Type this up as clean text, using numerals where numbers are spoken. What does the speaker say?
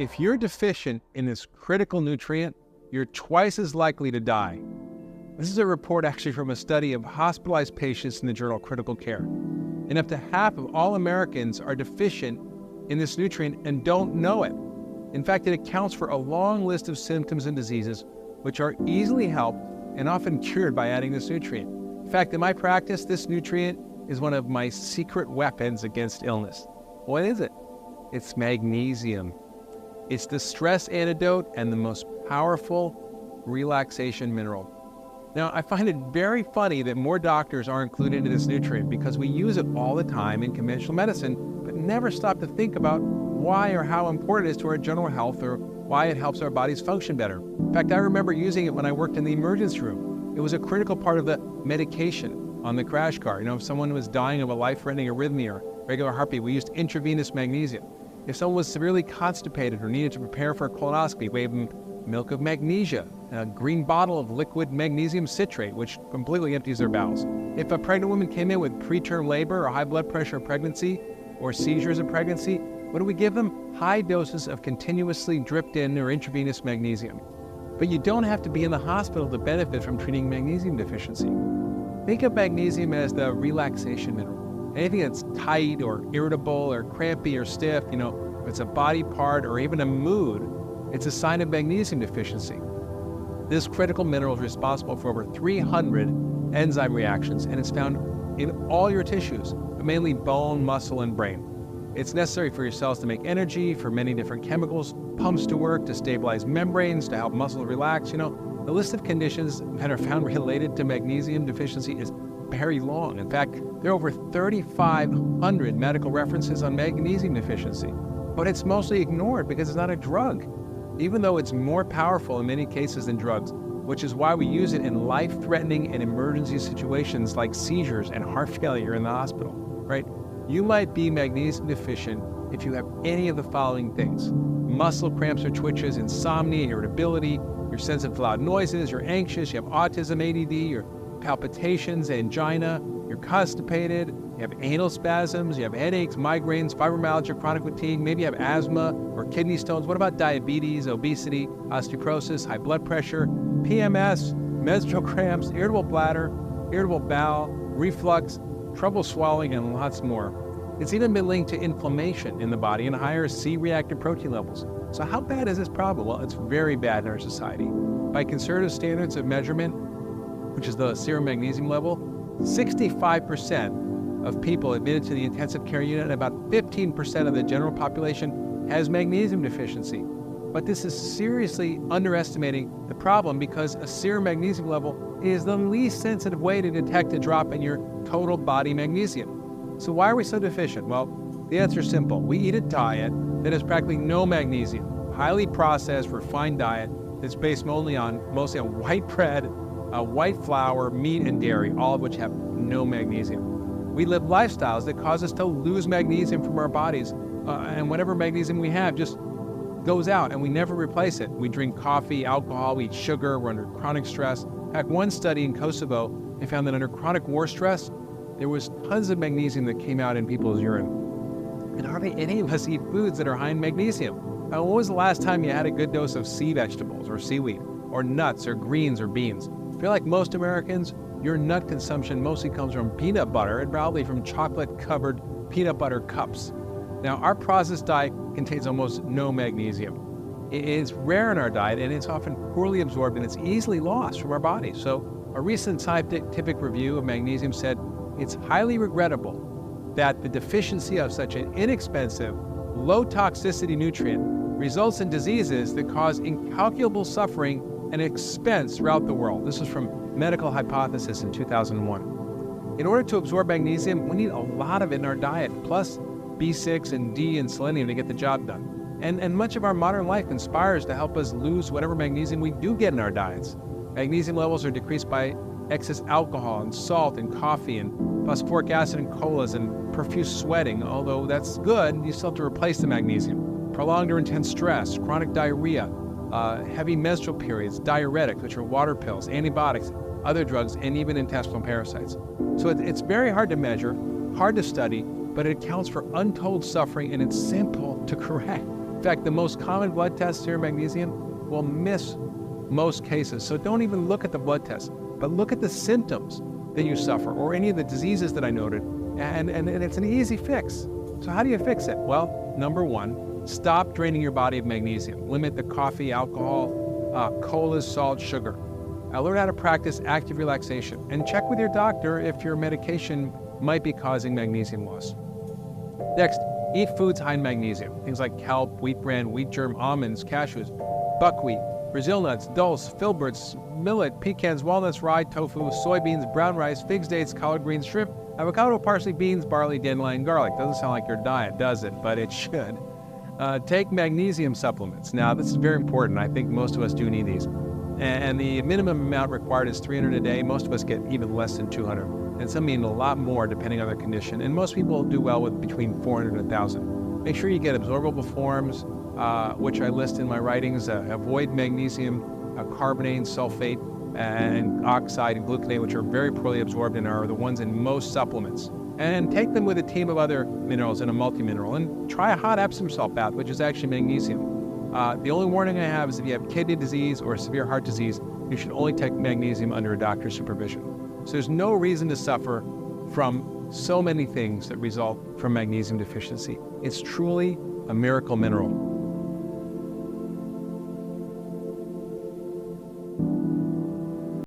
if you're deficient in this critical nutrient, you're twice as likely to die. This is a report actually from a study of hospitalized patients in the journal Critical Care. And up to half of all Americans are deficient in this nutrient and don't know it. In fact, it accounts for a long list of symptoms and diseases which are easily helped and often cured by adding this nutrient. In fact, in my practice, this nutrient is one of my secret weapons against illness. What is it? It's magnesium. It's the stress antidote and the most powerful relaxation mineral. Now, I find it very funny that more doctors are included into this nutrient because we use it all the time in conventional medicine, but never stop to think about why or how important it is to our general health or why it helps our bodies function better. In fact, I remember using it when I worked in the emergency room. It was a critical part of the medication on the crash car. If someone was dying of a life-threatening arrhythmia or regular heartbeat, we used intravenous magnesium. If someone was severely constipated or needed to prepare for a colonoscopy, we gave them milk of magnesia, a green bottle of liquid magnesium citrate, which completely empties their bowels. If a pregnant woman came in with preterm labor or high blood pressure in pregnancy or seizures in pregnancy, what do we give them? High doses of continuously dripped in or intravenous magnesium. But you don't have to be in the hospital to benefit from treating magnesium deficiency. Think of magnesium as the relaxation mineral. Anything that's tight or irritable or crampy or stiff, if it's a body part or even a mood, it's a sign of magnesium deficiency. This critical mineral is responsible for over 300 enzyme reactions, and it's found in all your tissues, but mainly bone, muscle, and brain. It's necessary for your cells to make energy, for many different chemicals, pumps to work, to stabilize membranes, to help muscles relax. The list of conditions that are found related to magnesium deficiency is very long. In fact, there are over 3,500 medical references on magnesium deficiency, but it's mostly ignored because it's not a drug, even though it's more powerful in many cases than drugs, which is why we use it in life-threatening and emergency situations like seizures and heart failure in the hospital, right? You might be magnesium deficient if you have any of the following things: muscle cramps or twitches, insomnia, irritability, you're sensitive to loud noises, you're anxious, you have autism, ADD, your palpitations, angina, you're constipated, you have anal spasms, you have headaches, migraines, fibromyalgia, chronic fatigue, maybe you have asthma or kidney stones. What about diabetes, obesity, osteoporosis, high blood pressure, PMS, menstrual cramps, irritable bladder, irritable bowel, reflux, trouble swallowing, and lots more? It's even been linked to inflammation in the body and higher C-reactive protein levels. So how bad is this problem? Well, it's very bad in our society. By conservative standards of measurement, which is the serum magnesium level, 65% of people admitted to the intensive care unit and about 15% of the general population has magnesium deficiency. But this is seriously underestimating the problem because a serum magnesium level is the least sensitive way to detect a drop in your total body magnesium. So why are we so deficient? Well, the answer is simple. We eat a diet that has practically no magnesium, highly processed, refined diet that's based mostly on white bread, white flour, meat, and dairy, all of which have no magnesium. We live lifestyles that cause us to lose magnesium from our bodies, and whatever magnesium we have just goes out and we never replace it. We drink coffee, alcohol, we eat sugar, we're under chronic stress. In fact, one study in Kosovo, they found that under chronic war stress, there was tons of magnesium that came out in people's urine. And hardly any of us eat foods that are high in magnesium. Now, when was the last time you had a good dose of sea vegetables or seaweed or nuts or greens or beans? I feel like most Americans, your nut consumption mostly comes from peanut butter and probably from chocolate-covered peanut butter cups. Now, our processed diet contains almost no magnesium. It's rare in our diet, and it's often poorly absorbed, and it's easily lost from our bodies. So a recent scientific review of magnesium said it's highly regrettable that the deficiency of such an inexpensive, low-toxicity nutrient results in diseases that cause incalculable suffering and expense throughout the world. This is from Medical Hypothesis in 2001. In order to absorb magnesium, we need a lot of it in our diet, plus B6 and D and selenium to get the job done. And much of our modern life conspires to help us lose whatever magnesium we do get in our diets. Magnesium levels are decreased by excess alcohol and salt and coffee and phosphoric acid in colas and profuse sweating. Although that's good, you still have to replace the magnesium. Prolonged or intense stress, chronic diarrhea, heavy menstrual periods, diuretics, which are water pills, antibiotics, other drugs, and even intestinal parasites. So it's very hard to measure, hard to study, but it accounts for untold suffering, and it's simple to correct. In fact, the most common blood tests here, magnesium, will miss most cases. So don't even look at the blood test, but look at the symptoms that you suffer or any of the diseases that I noted, and it's an easy fix. So how do you fix it? Well, number one, stop draining your body of magnesium. Limit the coffee, alcohol, colas, salt, sugar. Learn how to practice active relaxation and check with your doctor if your medication might be causing magnesium loss. Next, eat foods high in magnesium. Things like kelp, wheat bran, wheat germ, almonds, cashews, buckwheat, Brazil nuts, dulse, filberts, millet, pecans, walnuts, rye, tofu, soybeans, brown rice, figs, dates, collard greens, shrimp, avocado, parsley, beans, barley, dandelion, garlic. Doesn't sound like your diet, does it? But it should. Take magnesium supplements. Now, this is very important. I think most of us do need these. And the minimum amount required is 300 a day. Most of us get even less than 200. And some mean a lot more depending on their condition. And most people do well with between 400 and 1,000. Make sure you get absorbable forms, which I list in my writings. Avoid magnesium, carbonate, sulfate, and oxide and gluconate, which are very poorly absorbed and are the ones in most supplements. And take them with a team of other minerals in a multi-mineral. And try a hot Epsom salt bath, which is actually magnesium. The only warning I have is if you have kidney disease or severe heart disease, you should only take magnesium under a doctor's supervision. So there's no reason to suffer from so many things that result from magnesium deficiency. It's truly a miracle mineral.